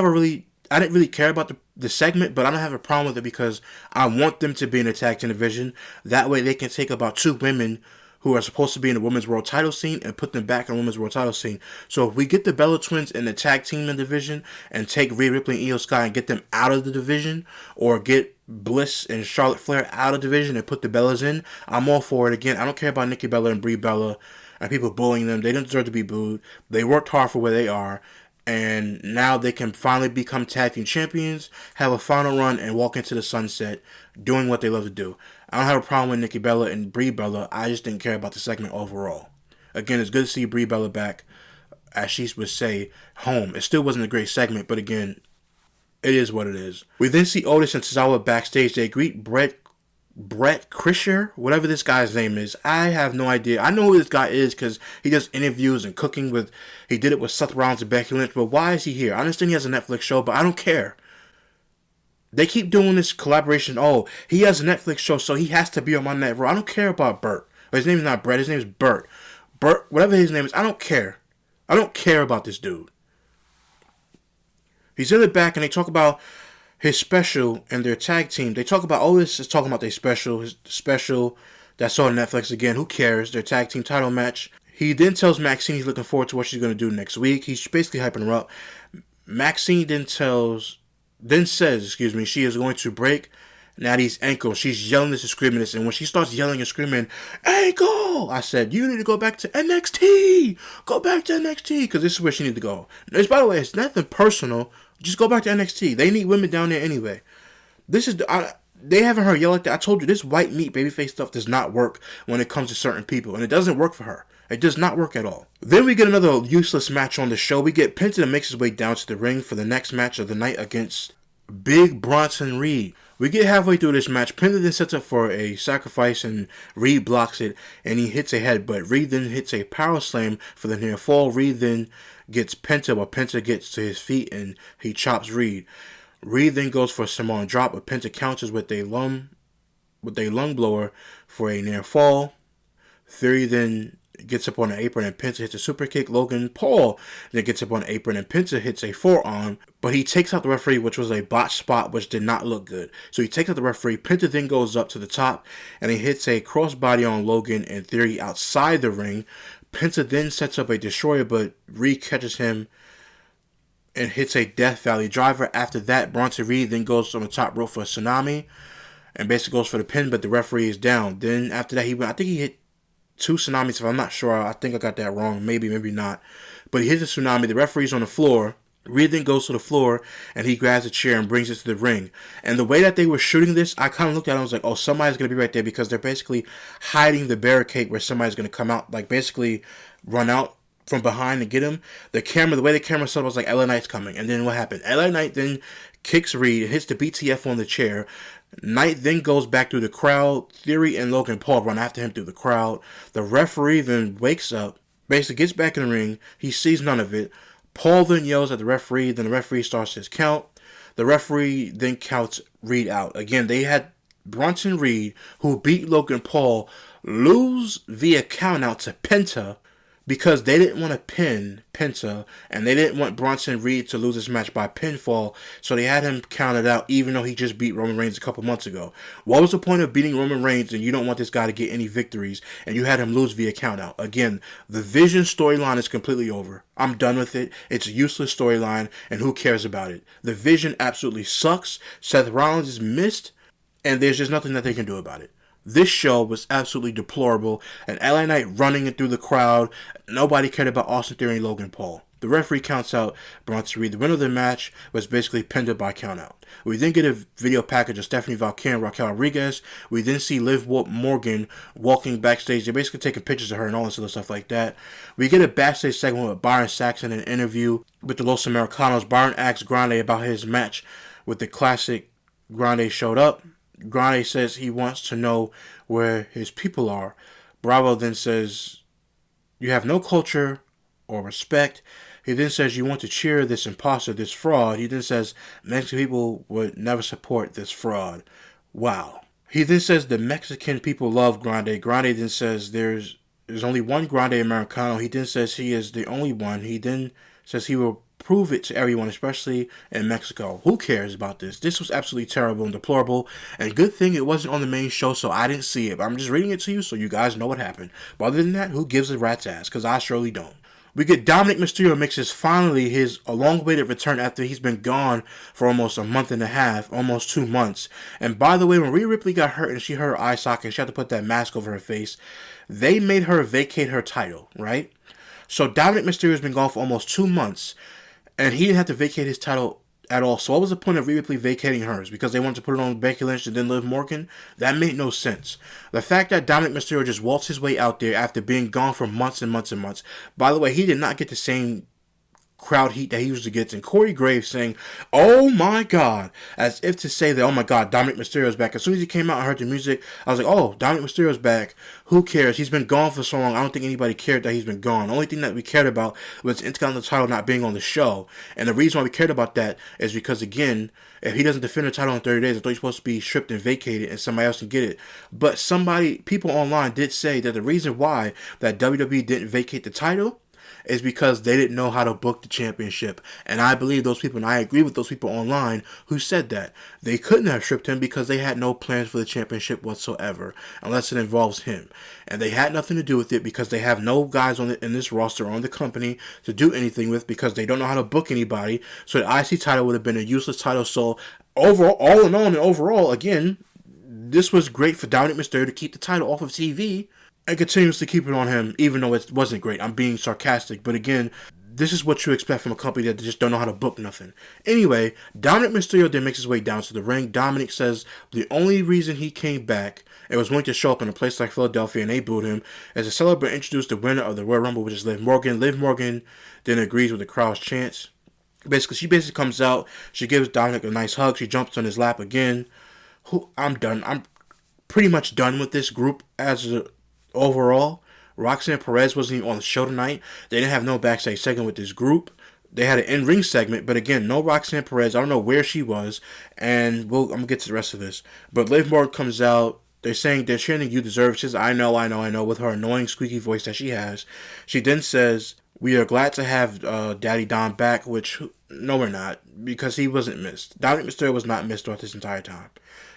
really care about the segment, but I don't have a problem with it because I want them to be in the tag team division. That way they can take about 2 women who are supposed to be in the women's world title scene and put them back in the women's world title scene. So if we get the Bella Twins in the tag team in the division and take Rhea Ripley and Io Sky and get them out of the division, or get Bliss and Charlotte Flair out of the division and put the Bellas in, I'm all for it. Again, I don't care about Nikki Bella and Brie Bella and people bullying them. They don't deserve to be booed. They worked hard for where they are. And now they can finally become tag team champions, have a final run, and walk into the sunset doing what they love to do. I don't have a problem with Nikki Bella and Brie Bella. I just didn't care about the segment overall. Again, it's good to see Brie Bella back, as she would say, home. It still wasn't a great segment, but again, it is what it is. We then see Otis and Tozawa backstage. They greet Brett Krisher, whatever this guy's name is. I have no idea. I know who this guy is because he does interviews and cooking with. He did it with Seth Rollins and Becky Lynch. But why is he here? I understand he has a Netflix show, but I don't care. They keep doing this collaboration. Oh, he has a Netflix show, so he has to be on my network. I don't care about Bert. His name is not Brett. His name is Bert. Bert, whatever his name is, I don't care. I don't care about this dude. He's in the back, and they talk about his special and their tag team. They talk about, oh, this is talking about their special. His special that's on Netflix again. Who cares? Their tag team title match. He then tells Maxine he's looking forward to what she's going to do next week. He's basically hyping her up. Maxine then says, she is going to break Natty's ankle. She's yelling this and screaming this. And when she starts yelling and screaming, ankle! I said, you need to go back to NXT. Go back to NXT. Because this is where she needs to go. By the way, it's nothing personal. Just go back to NXT. They need women down there anyway. They haven't heard yell like that. I told you, this white meat babyface stuff does not work when it comes to certain people. And it doesn't work for her. It does not work at all. Then we get another useless match on the show. We get Penta to make his way down to the ring for the next match of the night against Big Bronson Reed. We get halfway through this match. Penta then sets up for a sacrifice and Reed blocks it and he hits a headbutt. Reed then hits a power slam for the near fall. Reed then gets Penta, but Penta gets to his feet and he chops Reed. Reed then goes for a Samoan drop, but Penta counters with a lung blower for a near fall. Theory then gets up on the apron and Penta hits a super kick. Logan Paul then gets up on the apron and Penta hits a forearm, but he takes out the referee, which was a botch spot, which did not look good. So he takes out the referee. Penta then goes up to the top and he hits a crossbody on Logan and Theory outside the ring. Penta then sets up a destroyer, but Reed catches him and hits a Death Valley driver. After that, Bronson Reed then goes on the top rope for a tsunami and basically goes for the pin, but the referee is down. Then after that, I think he hit 2 tsunamis, if I'm not sure. I think I got that wrong. Maybe not. But he hits a tsunami. The referee's on the floor. Reed then goes to the floor and he grabs a chair and brings it to the ring. And the way that they were shooting this, I kind of looked at it and was like, oh, somebody's going to be right there because they're basically hiding the barricade where somebody's going to come out, like basically run out from behind and get him. The way the camera set was like LA Knight's coming. And then what happened? LA Knight then kicks Reed, hits the BTF on the chair. Knight then goes back through the crowd. Theory and Logan Paul run after him through the crowd. The referee then wakes up, basically gets back in the ring. He sees none of it. Paul then yells at the referee. Then the referee starts his count. The referee then counts Reed out. Again, they had Bronson Reed, who beat Logan Paul, lose via countout to Penta. because they didn't want to pin Penta, and they didn't want Bronson Reed to lose this match by pinfall, so they had him counted out even though he just beat Roman Reigns a couple months ago. What was the point of beating Roman Reigns and you don't want this guy to get any victories, and you had him lose via countout? Again, the Vision storyline is completely over. I'm done with it. It's a useless storyline, and who cares about it? The Vision absolutely sucks. Seth Rollins is missed, and there's just nothing that they can do about it. This show was absolutely deplorable. And LA Knight running it through the crowd. Nobody cared about Austin Theory and Logan Paul. The referee counts out Bronson Reed. The winner of the match was basically pinned by countout. We then get a video package of Stephanie Valkyrie and Raquel Rodriguez. We then see Liv Morgan walking backstage. They're basically taking pictures of her and all this other stuff like that. We get a backstage segment with Byron Saxton in an interview with the Los Americanos. Byron asks Grande about his match with the Classic. Grande showed up. Grande says he wants to know where his people are. Bravo then says, you have no culture or respect. He then says, you want to cheer this imposter, this fraud. He then says, Mexican people would never support this fraud. Wow. He then says the Mexican people love Grande. Grande then says there's only one Grande Americano. He then says he is the only one. He then says he will prove it to everyone, especially in Mexico. Who cares about this? This was absolutely terrible and deplorable. And good thing it wasn't on the main show, so I didn't see it. But I'm just reading it to you so you guys know what happened. But other than that, who gives a rat's ass? Because I surely don't. We get Dominic Mysterio makes his long-awaited return after he's been gone for almost a month and a half, almost 2 months. And by the way, when Rhea Ripley got hurt and she hurt her eye socket and she had to put that mask over her face, they made her vacate her title, right? So Dominic Mysterio's been gone for almost 2 months, and he didn't have to vacate his title at all. So what was the point of Rhea Ripley vacating hers? Because they wanted to put it on Becky Lynch and then Liv Morgan? That made no sense. The fact that Dominic Mysterio just waltzed his way out there after being gone for months and months and months. By the way, he did not get the same crowd heat that he usually gets. And Corey Graves saying, oh my God, as if to say that, oh my God, Dominic Mysterio's back. As soon as he came out and heard the music, I was like, oh, Dominic Mysterio's back. Who cares? He's been gone for so long. I don't think anybody cared that he's been gone. The only thing that we cared about was Intercontinental title not being on the show. And the reason why we cared about that is because, again, if he doesn't defend the title in 30 days, I thought he's supposed to be stripped and vacated and somebody else can get it. But people online did say that the reason why that WWE didn't vacate the title is because they didn't know how to book the championship. And I believe those people, and I agree with those people online who said that. They couldn't have stripped him because they had no plans for the championship whatsoever, unless it involves him. And they had nothing to do with it because they have no guys in this roster or on the company to do anything with because they don't know how to book anybody. So the IC title would have been a useless title. So overall, all in all, and overall, again, this was great for Dominic Mysterio to keep the title off of TV and continues to keep it on him, even though it wasn't great. I'm being sarcastic, but again, this is what you expect from a company that just don't know how to book nothing. Anyway, Dominic Mysterio then makes his way down to the ring. Dominic says the only reason he came back and was willing to show up in a place like Philadelphia and they booed him is to celebrate and introduce the winner of the Royal Rumble, which is Liv Morgan. Liv Morgan then agrees with the crowd's chants. She basically comes out, she gives Dominic a nice hug, she jumps on his lap again. I'm done. I'm pretty much done with this group overall. Roxanne Perez wasn't even on the show tonight. They didn't have no backstage segment with this group. They had an in-ring segment, but again, no Roxanne Perez. I don't know where she was, and I'm going to get to the rest of this. But Liv Morgan comes out. They're chanting, you deserve it. She says, I know, with her annoying squeaky voice that she has. She then says, we are glad to have Daddy Don back, which, no, we're not, because he wasn't missed. Dominic Mysterio was not missed throughout this entire time.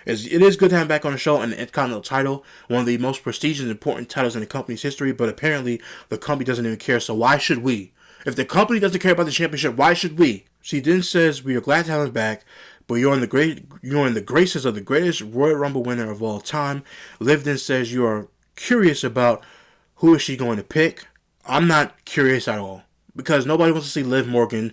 It is good to have him back on the show and the Intercontinental title, one of the most prestigious and important titles in the company's history, but apparently the company doesn't even care, so why should we? If the company doesn't care about the championship, why should we? She then says, we are glad to have him back, but you're in the graces of the greatest Royal Rumble winner of all time. Liv then says you are curious about who is she going to pick. I'm not curious at all, because nobody wants to see Liv Morgan.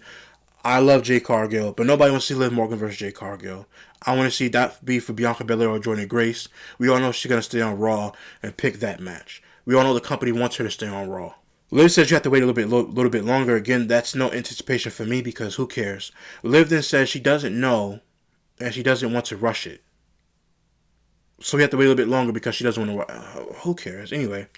I love Jade Cargill, but nobody wants to see Liv Morgan versus Jade Cargill. I want to see that be for Bianca Belair or Jordan Grace. We all know she's going to stay on Raw and pick that match. We all know the company wants her to stay on Raw. Liv says you have to wait a little bit longer. Again, that's no anticipation for me because who cares? Liv then says she doesn't know and she doesn't want to rush it. So we have to wait a little bit longer because she doesn't want to. Who cares? Anyway,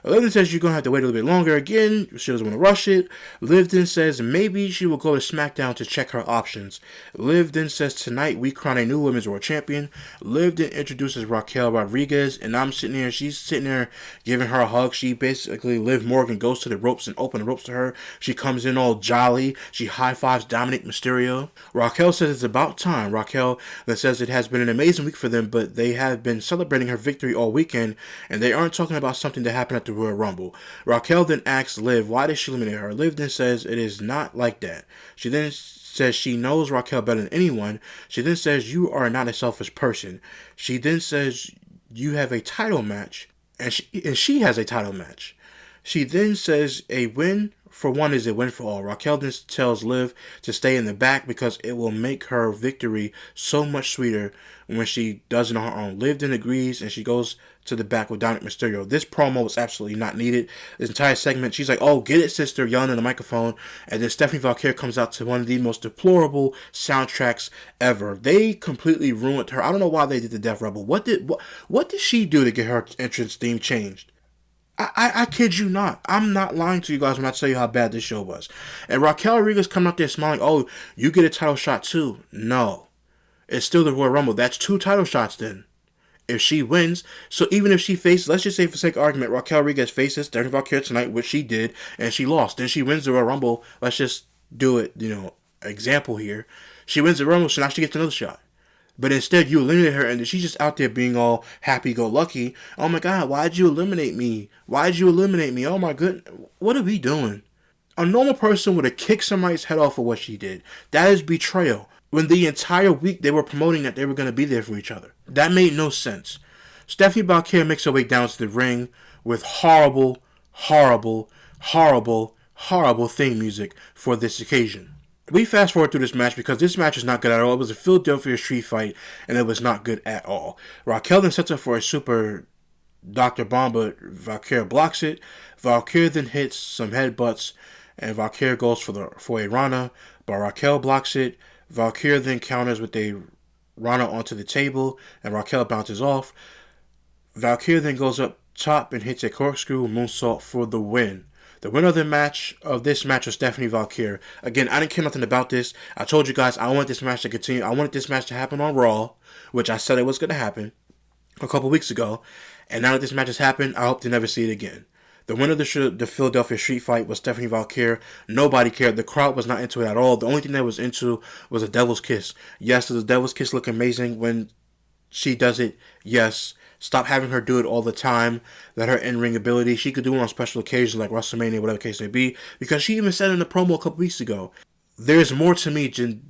Liv then says you're going to have to wait a little bit longer again. She doesn't want to rush it. Liv then says maybe she will go to SmackDown to check her options. Liv then says tonight we crown a new Women's World Champion. Liv then introduces Raquel Rodriguez, and I'm sitting there. She's sitting there giving her a hug. She basically, Liv Morgan goes to the ropes and open the ropes to her. She comes in all jolly. She high-fives Dominic Mysterio. Raquel says it's about time. Raquel then says it has been an amazing week for them, but they have been celebrating her victory all weekend, and they aren't talking about something that happened at the Royal Rumble. Raquel then asks Liv why did she eliminate her. Liv then says it is not like that. She then says she knows Raquel better than anyone. She then says you are not a selfish person. She then says you have a title match, and she has a title match. She then says a win for one is a win for all. Raquel then tells Liv to stay in the back because it will make her victory so much sweeter when she does it on her own. Liv then agrees and she goes to the back with Dominic Mysterio. This promo was absolutely not needed. This entire segment, she's like, oh, get it, sister, yelling in the microphone. And then Stephanie Valkyrie comes out to one of the most deplorable soundtracks ever. They completely ruined her. I don't know why they did the Death Rebel. What did she do to get her entrance theme changed? I kid you not. I'm not lying to you guys when I tell you how bad this show was. And Raquel Rodriguez coming out there smiling, oh, you get a title shot too. No. It's still the Royal Rumble. That's 2 title shots then. If she wins, so even if she faces, let's just say for sake of argument, Raquel Rodriguez faces Stephanie Valkyrie tonight, which she did, and she lost. Then she wins the Royal Rumble. Let's just do it, example here. She wins the Rumble, so now she gets another shot. But instead, you eliminate her, and she's just out there being all happy-go-lucky. Oh my God, why'd you eliminate me? Why'd you eliminate me? Oh my goodness, what are we doing? A normal person would have kicked somebody's head off for what she did. That is betrayal. When the entire week they were promoting that they were going to be there for each other. That made no sense. Stephanie Valkyrie makes her way down to the ring with horrible, horrible, horrible, horrible theme music for this occasion. We fast forward through this match because this match is not good at all. It was a Philadelphia street fight, and it was not good at all. Raquel then sets up for a super Dr. Bomb, but Valkyrie blocks it. Valkyrie then hits some headbutts, and Valkyrie goes for a Rana, but Raquel blocks it. Valkyrie then counters with a Rana onto the table, and Raquel bounces off. Valkyrie then goes up top and hits a corkscrew moonsault for the win. The winner of this match was Stephanie Valkyrie. Again, I didn't care nothing about this. I told you guys I wanted this match to continue. I wanted this match to happen on Raw, which I said it was going to happen a couple weeks ago. And now that this match has happened, I hope to never see it again. The winner of the Philadelphia street fight was Stephanie Valkyrie. Nobody cared. The crowd was not into it at all. The only thing that was into was a Devil's Kiss. Yes, does the Devil's Kiss look amazing when she does it? Yes. Stop having her do it all the time. Let her in-ring ability. She could do it on special occasions like WrestleMania, whatever the case may be. Because she even said in the promo a couple weeks ago, there's more to me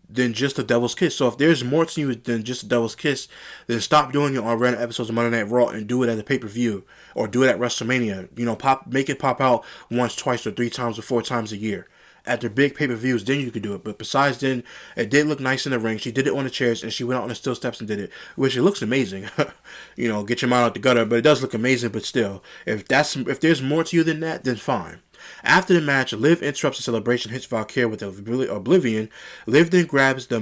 than just a Devil's Kiss. So if there's more to you than just a Devil's Kiss, then stop doing it on random episodes of Monday Night Raw and do it at a pay-per-view. Or do it at WrestleMania. Make it pop out once, twice, or 3 times or 4 times a year. At the big pay-per-views, then you could do it. But besides then, it did look nice in the ring. She did it on the chairs, and she went out on the steel steps and did it, which it looks amazing. Get your mind out the gutter, but it does look amazing. But still, if there's more to you than that, then fine. After the match, Liv interrupts the celebration, hits Valkyrie with Oblivion. Liv then grabs the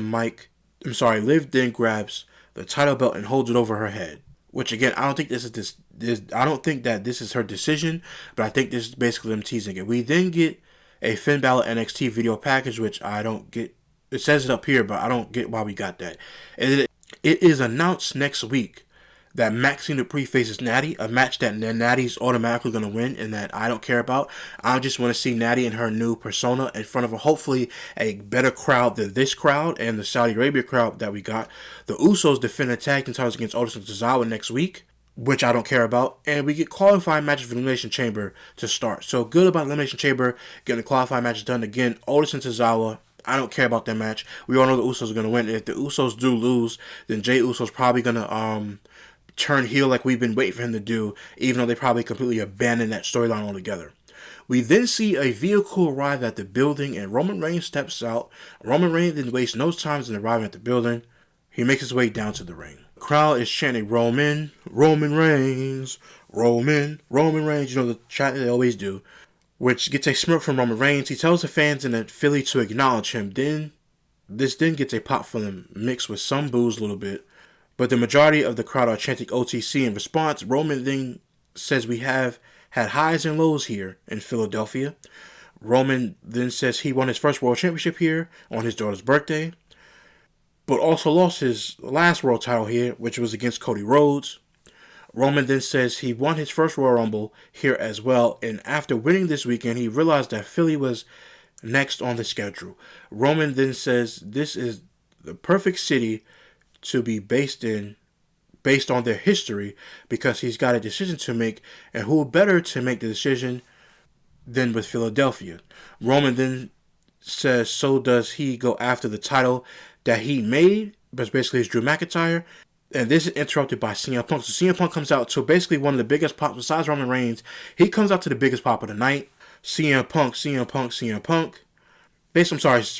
title belt and holds it over her head. Which again, I don't think I don't think that this is her decision, but I think this is basically them teasing it. We then get a Finn Balor NXT video package, which I don't get. It says it up here, but I don't get why we got that. It is announced next week that Maxine Dupree faces Natty, a match that Natty's automatically going to win and that I don't care about. I just want to see Natty in her new persona in front of hopefully a better crowd than this crowd and the Saudi Arabia crowd that we got. The Usos defend the tag team titles against Otis and Tozawa next week, which I don't care about. And we get qualifying matches for Elimination Chamber to start. So good about Elimination Chamber, getting the qualifying matches done again. Otis and Tozawa, I don't care about that match. We all know the Usos are going to win. If the Usos do lose, then Jey Uso's probably going to turn heel like we've been waiting for him to do, even though they probably completely abandoned that storyline altogether. We then see a vehicle arrive at the building and Roman Reigns steps out. Roman Reigns then wastes no time in arriving at the building. He makes his way down to the ring. The crowd is chanting Roman Reigns, Roman Reigns. The chant they always do, which gets a smirk from Roman Reigns. He tells the fans in Philly to acknowledge him. This gets a pop from them, mixed with some boos a little bit. But the majority of the crowd are chanting OTC in response. Roman then says we have had highs and lows here in Philadelphia. Roman then says he won his first world championship here on his daughter's birthday, but also lost his last world title here, which was against Cody Rhodes. Roman then says he won his first Royal Rumble here as well, and after winning this weekend, he realized that Philly was next on the schedule. Roman then says this is the perfect city to be based in, based on their history, because he's got a decision to make, and who better to make the decision than with Philadelphia. Roman then says so does he go after the title that he made, but basically it's Drew McIntyre. And this is interrupted by CM Punk. So CM Punk comes out to basically one of the biggest pops besides Roman Reigns. He comes out to the biggest pop of the night. CM Punk, CM Punk, CM Punk.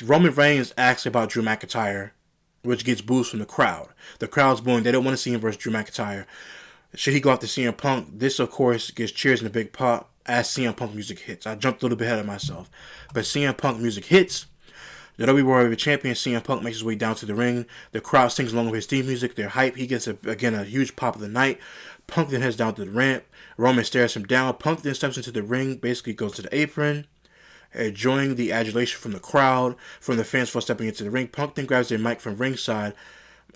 Roman Reigns asks about Drew McIntyre, which gets boos from the crowd. The crowd's booing. They don't want to see him versus Drew McIntyre. Should he go after CM Punk? This, of course, gets cheers in a big pop as CM Punk music hits. I jumped a little bit ahead of myself. But CM Punk music hits. The WWE World Heavyweight Champion CM Punk makes his way down to the ring. The crowd sings along with his theme music. They're hype. He gets, a huge pop of the night. Punk then heads down to the ramp. Roman stares him down. Punk then steps into the ring, basically goes to the apron, enjoying the adulation from the crowd, from the fans for stepping into the ring. Punk then grabs their mic from ringside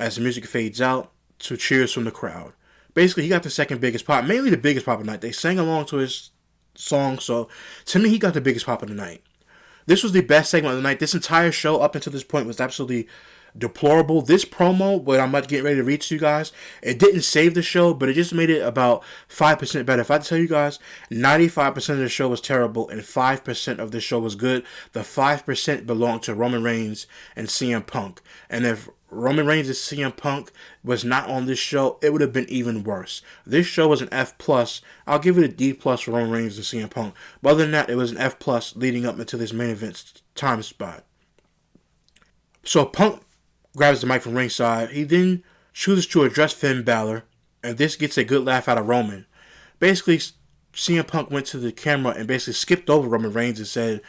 as the music fades out to cheers from the crowd. Basically, he got the second biggest pop, mainly the biggest pop of the night. They sang along to his song, so to me, he got the biggest pop of the night. This was the best segment of the night. This entire show up until this point was absolutely deplorable. This promo, what I'm about to get ready to read to you guys, it didn't save the show, but it just made it about 5% better. If I tell you guys, 95% of the show was terrible and 5% of the show was good, the 5% belonged to Roman Reigns and CM Punk. And if Roman Reigns and CM Punk was not on this show, it would have been even worse. This show was an F+. I'll give it a D+ for Roman Reigns and CM Punk. But other than that, it was an F+ leading up into this main event time spot. So Punk grabs the mic from ringside. He then chooses to address Finn Balor, and this gets a good laugh out of Roman. Basically, CM Punk went to the camera and basically skipped over Roman Reigns and said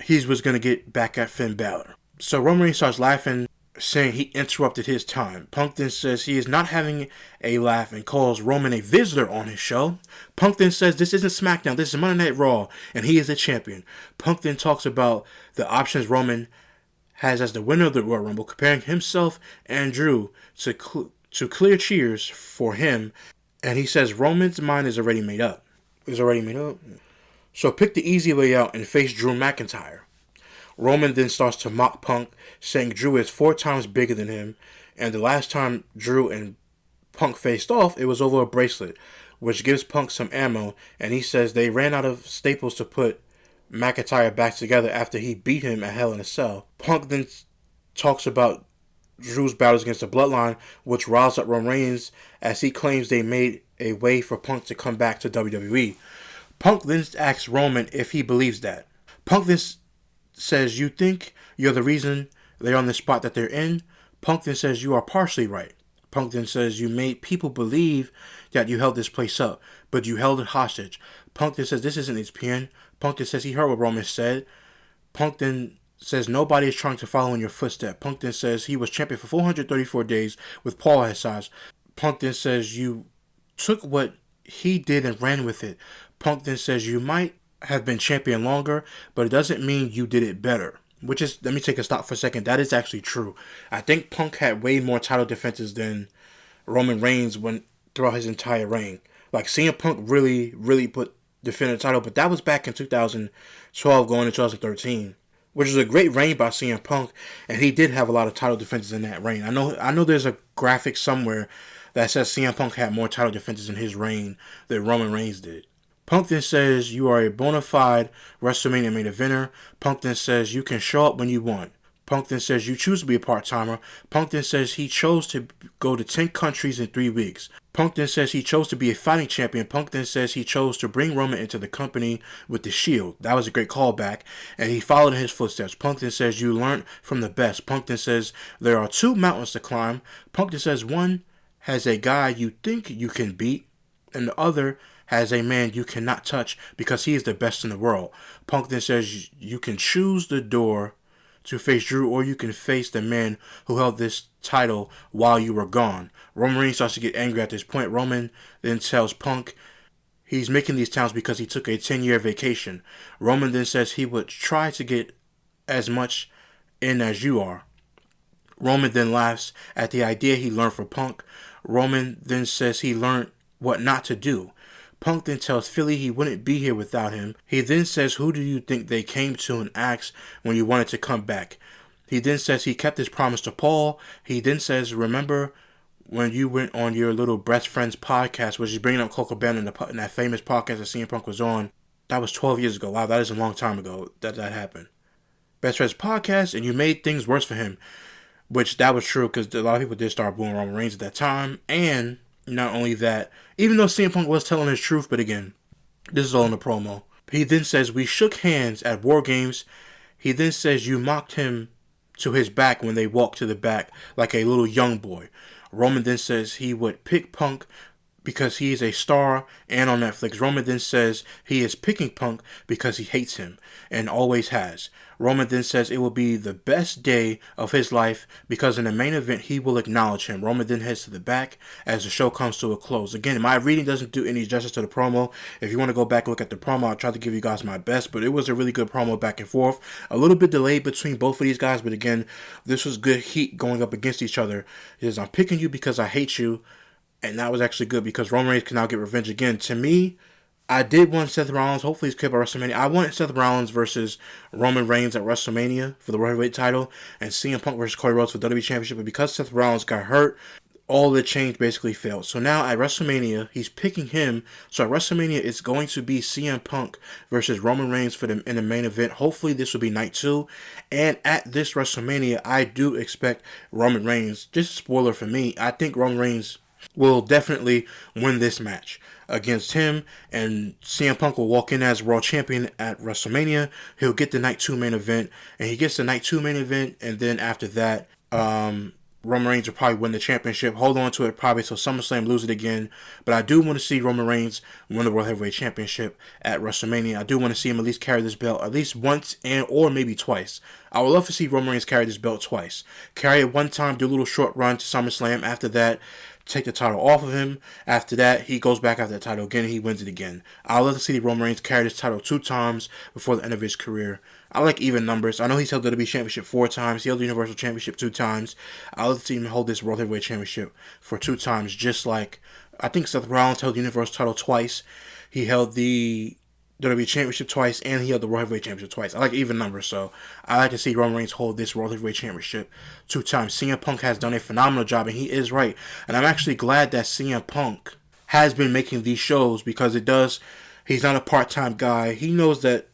he was going to get back at Finn Balor. So Roman Reigns starts laughing, saying he interrupted his time. Punk then says he is not having a laugh and calls Roman a visitor on his show. Punk then says this isn't SmackDown, this is Monday Night Raw, and he is the champion. Punk then talks about the options Roman has as the winner of the Royal Rumble, comparing himself and Drew to clear cheers for him, and he says Roman's mind is already made up. So pick the easy way out and face Drew McIntyre. Roman then starts to mock Punk, saying Drew is 4 times bigger than him, and the last time Drew and Punk faced off, it was over a bracelet, which gives Punk some ammo, and he says they ran out of staples to put McIntyre back together after he beat him at Hell in a Cell. Punk then talks about Drew's battles against the Bloodline, which riles up Roman Reigns as he claims they made a way for Punk to come back to WWE. Punk then asks Roman if he believes that. Punk then says, you think you're the reason they're on the spot that they're in? Punk then says, you are partially right. Punk then says, you made people believe that you held this place up, but you held it hostage. Punk then says, this isn't ESPN. Punk then says he heard what Roman said. Punk then says nobody is trying to follow in your footsteps. Punk then says he was champion for 434 days with Paul at his size. Punk then says you took what he did and ran with it. Punk then says you might have been champion longer, but it doesn't mean you did it better. Which is, let me take a stop for a second. That is actually true. I think Punk had way more title defenses than Roman Reigns went throughout his entire reign. Like CM Punk really defended the title, but that was back in 2012 going into 2013. Which is a great reign by CM Punk, and he did have a lot of title defenses in that reign. I know there's a graphic somewhere that says CM Punk had more title defenses in his reign than Roman Reigns did. Punk then says you are a bona fide WrestleMania main eventer. Punk then says you can show up when you want. Punk then says you choose to be a part-timer. Punk then says he chose to go to 10 countries in 3 weeks. Punk then says he chose to be a fighting champion. Punk then says he chose to bring Roman into the company with the Shield. That was a great callback, and he followed in his footsteps. Punk then says you learned from the best. Punk then says there are 2 mountains to climb. Punk then says one has a guy you think you can beat, and the other has a man you cannot touch because he is the best in the world. Punk then says you can choose the door to face Drew, or you can face the man who held this title while you were gone. Roman Reigns starts to get angry at this point. Roman then tells Punk he's making these towns because he took a 10-year vacation. Roman then says he would try to get as much in as you are. Roman then laughs at the idea he learned from Punk. Roman then says he learned what not to do. Punk then tells Philly he wouldn't be here without him. He then says, who do you think they came to and asked when you wanted to come back? He then says he kept his promise to Paul. He then says, remember when you went on your little best friend's podcast, which is bringing up Coco Ben in that famous podcast that CM Punk was on. That was 12 years ago. Wow, that is a long time ago that happened. Best friend's podcast, and you made things worse for him. Which that was true because a lot of people did start booing Roman Reigns at that time. And not only that, even though CM Punk was telling his truth, but again, this is all in the promo. He then says, we shook hands at War Games. He then says you mocked him to his back when they walked to the back like a little young boy. Roman then says he would pick Punk because he is a star and on Netflix. Roman then says he is picking Punk because he hates him and always has. Roman then says it will be the best day of his life because in the main event he will acknowledge him. Roman then heads to the back as the show comes to a close. Again, my reading doesn't do any justice to the promo. If you want to go back and look at the promo, I'll try to give you guys my best, but it was a really good promo back and forth. A little bit delayed between both of these guys, but again, this was good heat going up against each other. It is, I'm picking you because I hate you. And that was actually good because Roman Reigns can now get revenge again. To me, I did want Seth Rollins. Hopefully he's kept at WrestleMania. I wanted Seth Rollins versus Roman Reigns at WrestleMania for the World Heavyweight title. And CM Punk versus Cody Rhodes for the WWE Championship. But because Seth Rollins got hurt, all the change basically failed. So now at WrestleMania, he's picking him. So at WrestleMania, it's going to be CM Punk versus Roman Reigns in the main event. Hopefully this will be night 2. And at this WrestleMania, I do expect Roman Reigns. Just a spoiler for me. I think Roman Reigns will definitely win this match against him, and CM Punk will walk in as world champion at WrestleMania. He'll get the night 2 main event, and he gets the night 2 main event, and then after that, Roman Reigns will probably win the championship, hold on to it probably till SummerSlam, lose it again. But I do want to see Roman Reigns win the World Heavyweight Championship at WrestleMania. I do want to see him at least carry this belt at least once or maybe twice. I would love to see Roman Reigns carry this belt twice. Carry it one time, do a little short run to SummerSlam. After that, take the title off of him. After that, he goes back after the title again and he wins it again. I would love to see Roman Reigns carry this title 2 times before the end of his career. I like even numbers. I know he's held the WWE Championship 4 times. He held the Universal Championship 2 times. I would love to see him hold this World Heavyweight Championship for 2 times, just like I think Seth Rollins held the Universal title twice. He held the WWE Championship twice, and he held the World Heavyweight Championship twice. I like even numbers, so I like to see Roman Reigns hold this World Heavyweight Championship 2 times. CM Punk has done a phenomenal job, and he is right. And I'm actually glad that CM Punk has been making these shows because it does. He's not a part-time guy. He knows that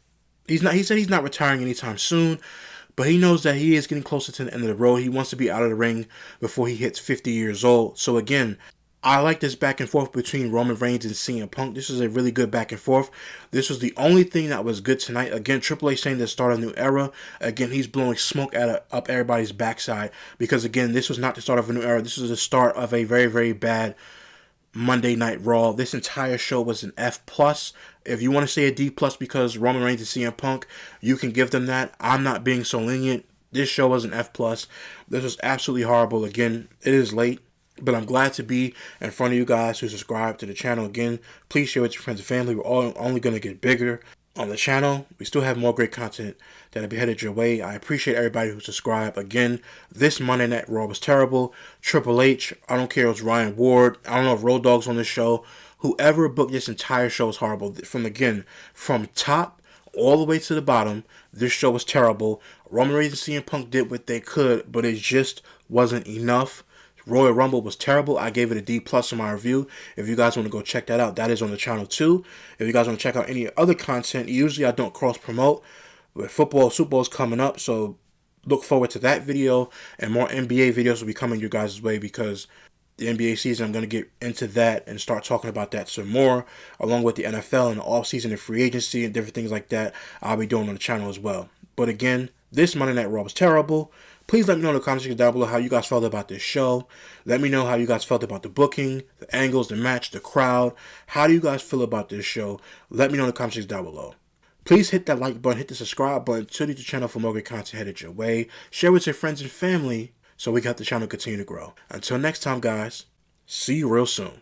he's not. He said he's not retiring anytime soon, but he knows that he is getting closer to the end of the road. He wants to be out of the ring before he hits 50 years old. So again, I like this back and forth between Roman Reigns and CM Punk. This is a really good back and forth. This was the only thing that was good tonight. Again, Triple H saying the start of a new era. Again, he's blowing smoke up everybody's backside because, again, this was not the start of a new era. This was the start of a very, very bad Monday Night Raw. This entire show was an F+. If you want to say a D+ because Roman Reigns and CM Punk, you can give them that. I'm not being so lenient. This show was an F+. This was absolutely horrible. Again, it is late, but I'm glad to be in front of you guys who subscribe to the channel. Again, please share with your friends and family. We're all only going to get bigger on the channel. We still have more great content that'll be headed your way. I appreciate everybody who subscribed. Again, this Monday Night Raw was terrible. Triple H, I don't care if it's Ryan Ward. I don't know if Road Dogg's on this show. Whoever booked this entire show is horrible. From top all the way to the bottom, this show was terrible. Roman Reigns and CM Punk did what they could, but it just wasn't enough. Royal Rumble was terrible. I gave it a D+ in my review. If you guys want to go check that out, that is on the channel too. If you guys want to check out any other content, usually I don't cross-promote. But Super Bowl is coming up, so look forward to that video. And more NBA videos will be coming your guys' way because the NBA season, I'm going to get into that and start talking about that some more, along with the NFL and the offseason and free agency and different things like that I'll be doing on the channel as well. But again, this Monday Night Raw was terrible. Please let me know in the comment section down below how you guys felt about this show. Let me know how you guys felt about the booking, the angles, the match, the crowd. How do you guys feel about this show? Let me know in the comment section down below. Please hit that like button, hit the subscribe button to the channel for more great content headed your way. Share with your friends and family so we can help the channel continue to grow. Until next time, guys, see you real soon.